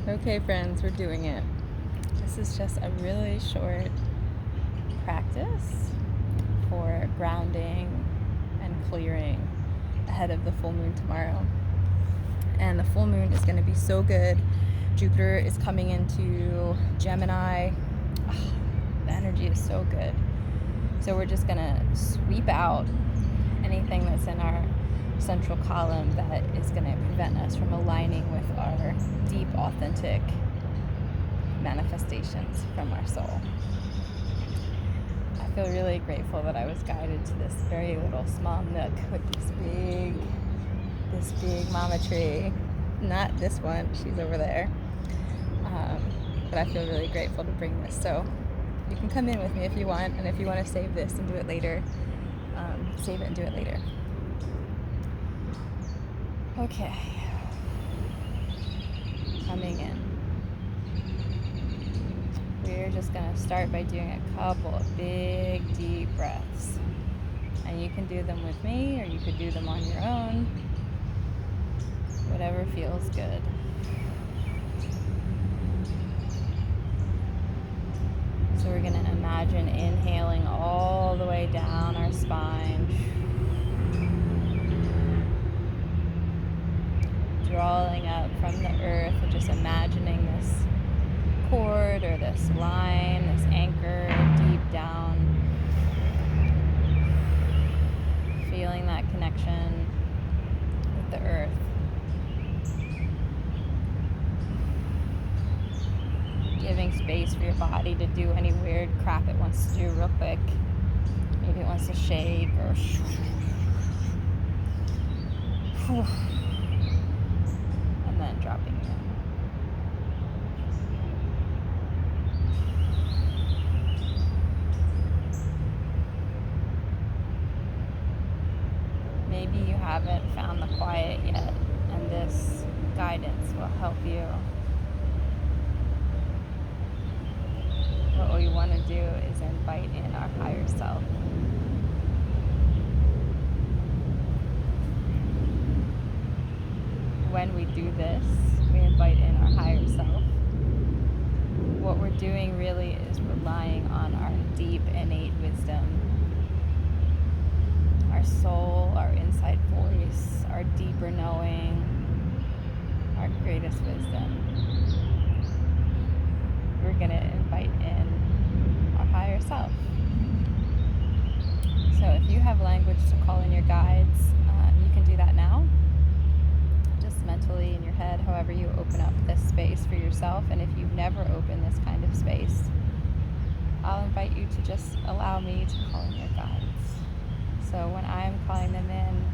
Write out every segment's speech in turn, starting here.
Okay, friends, we're doing it. This is just a really short practice for grounding and clearing ahead of the full moon tomorrow. And the full moon is going to be so good. Jupiter is coming into Gemini. Oh, the energy is so good. So we're just going to sweep out anything that's in our central column that is going to prevent us from aligning with our deep, authentic manifestations from our soul. I feel really grateful that I was guided to this very little small nook with this big mama tree. Not this one, she's over there. But I feel really grateful to bring this. So you can come in with me if you want, and if you want to save this and do it later, save it and do it later. Okay. Coming in. We're just going to start by doing a couple of big, deep breaths. And you can do them with me, or you could do them on your own. Whatever feels good. So we're going to imagine inhaling all the way down our spine. Drawing up from the earth, and just imagining this cord or this line, this anchor deep down. Feeling that connection with the earth. Giving space for your body to do any weird crap it wants to do real quick. Maybe it wants to shake or and then dropping it in. Maybe you haven't found the quiet yet, and this guidance will help you. What we want to do is invite in our higher self. When we do this, we invite in our higher self. What we're doing really is relying on our deep, innate wisdom. Our soul, our inside voice, our deeper knowing, our greatest wisdom. We're going to invite in our higher self. So if you have language to call in your guides, you can do that now. Just mentally in your head, however you open up this space for yourself. And if you've never opened this kind of space, I'll invite you to just allow me to call in your guides. So when I'm calling them in,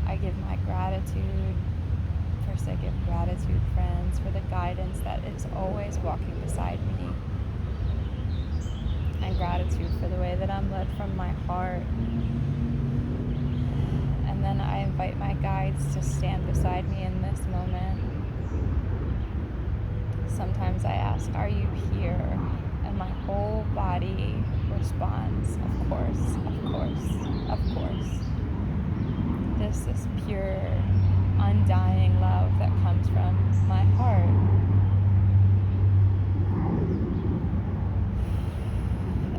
I give my gratitude. First, I give gratitude, friends, for the guidance that is always walking beside me. And gratitude for the way that I'm led from my heart. And then I invite my guides to stand beside me in this moment. Sometimes I ask, are you here? And my whole body responds, of course, of course, of course. This is pure, undying love that comes from my heart.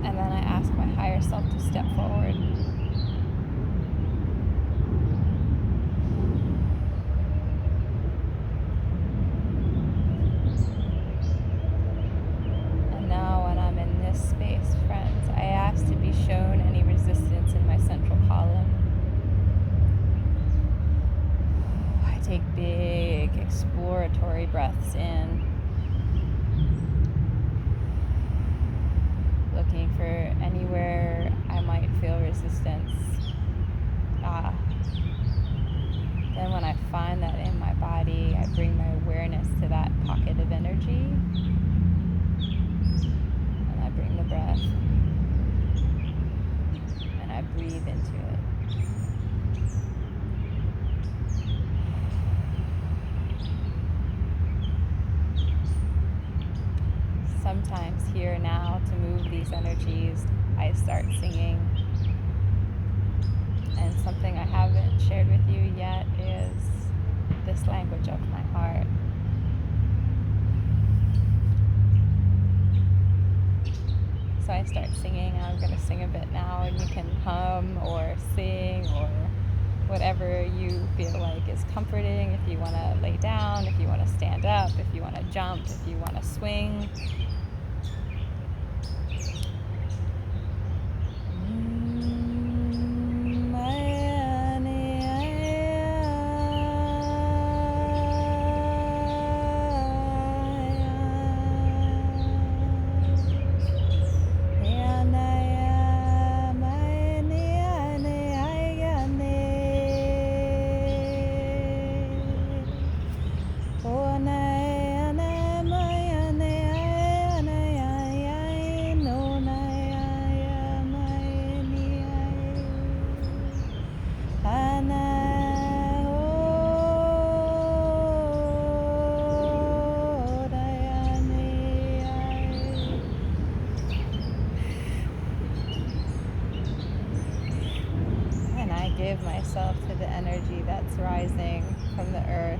And then I ask my higher self to step forward. And now when I'm in this space, friends, I ask to be shown any resistance in my central column. I take big exploratory breaths in, looking for anywhere I might feel resistance. Then when I find that in my body, I bring my awareness to that pocket of energy, and I bring the breath, and I breathe into it. Sometimes here now, to move these energies, I start singing. And something I haven't shared with you yet is this language of my heart. So I start singing, and I'm going to sing a bit now, and you can hum or sing or whatever you feel like is comforting. If you want to lay down, if you want to stand up, if you want to jump, if you want to swing. Give myself to the energy that's rising from the earth,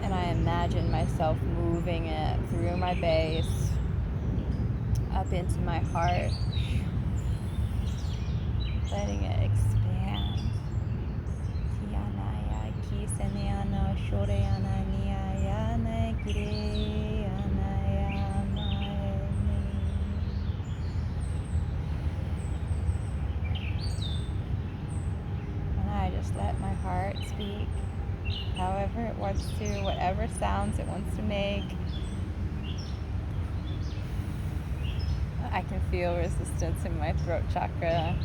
and I imagine myself moving it through my base up into my heart, letting it expand. I just let my heart speak however it wants to, whatever sounds it wants to make. I can feel resistance in my throat chakra.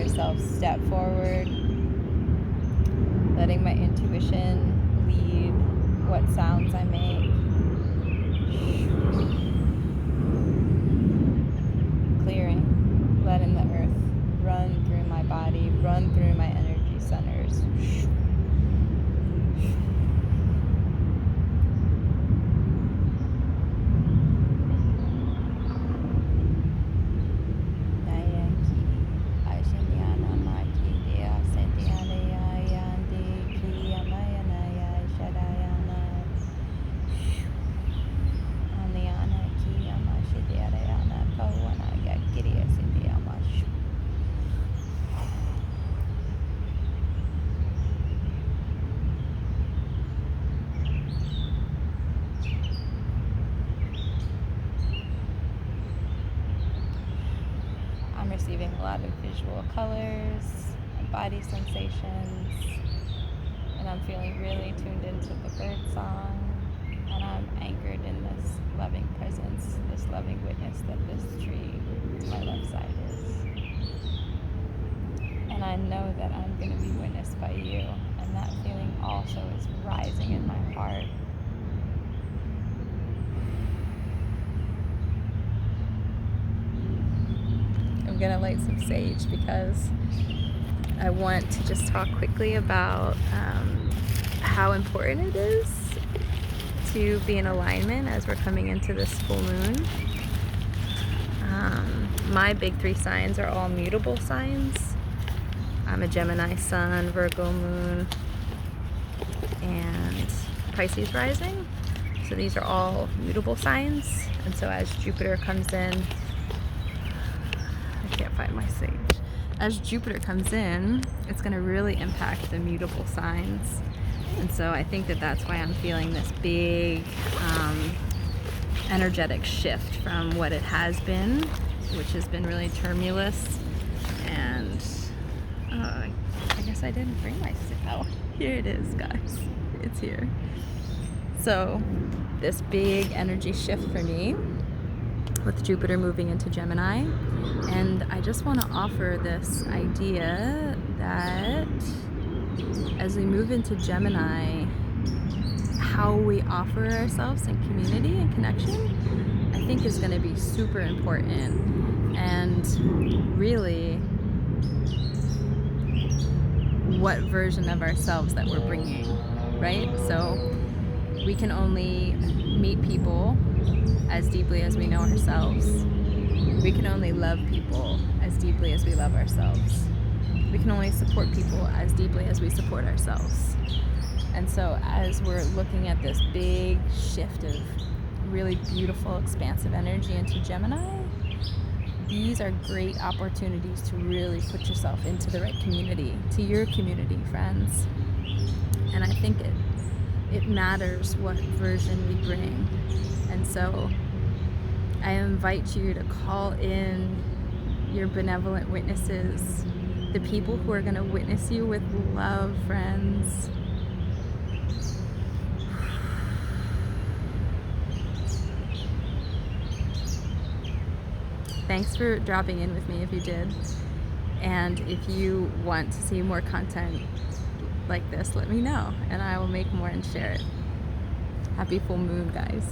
Self step forward, letting my intuition lead what sounds I make. Clearing, letting the earth run through my body, run through my energy centers. Receiving a lot of visual colors and body sensations, and I'm feeling really tuned into the bird song, and I'm anchored in this loving presence, this loving witness that this tree to my left side is. And I know that I'm going to be witnessed by you, and that feeling also is rising in my heart. I'm gonna light some sage because I want to just talk quickly about how important it is to be in alignment as we're coming into this full moon. My big three signs are all mutable signs. I'm a Gemini sun, Virgo moon, and Pisces rising. So these are all mutable signs. And so as Jupiter comes in, I can't find my sage. As Jupiter comes in, it's going to really impact the mutable signs. And so I think that that's why I'm feeling this big energetic shift from what it has been, which has been really tumultuous. And I guess I didn't bring my sage. Oh, here it is, guys. It's here. So this big energy shift for me with Jupiter moving into Gemini. And I just want to offer this idea that as we move into Gemini, how we offer ourselves in community and connection, I think is going to be super important. And really, what version of ourselves that we're bringing, right? So we can only meet people as deeply as we know ourselves. We can only love people as deeply as we love ourselves. We can only support people as deeply as we support ourselves. And so as we're looking at this big shift of really beautiful, expansive energy into Gemini, these are great opportunities to really put yourself into the right community, to your community, friends. And I think it matters what version we bring. And so I invite you to call in your benevolent witnesses, the people who are going to witness you with love, friends. Thanks for dropping in with me if you did. And if you want to see more content like this, let me know and I will make more and share it. Happy full moon, guys.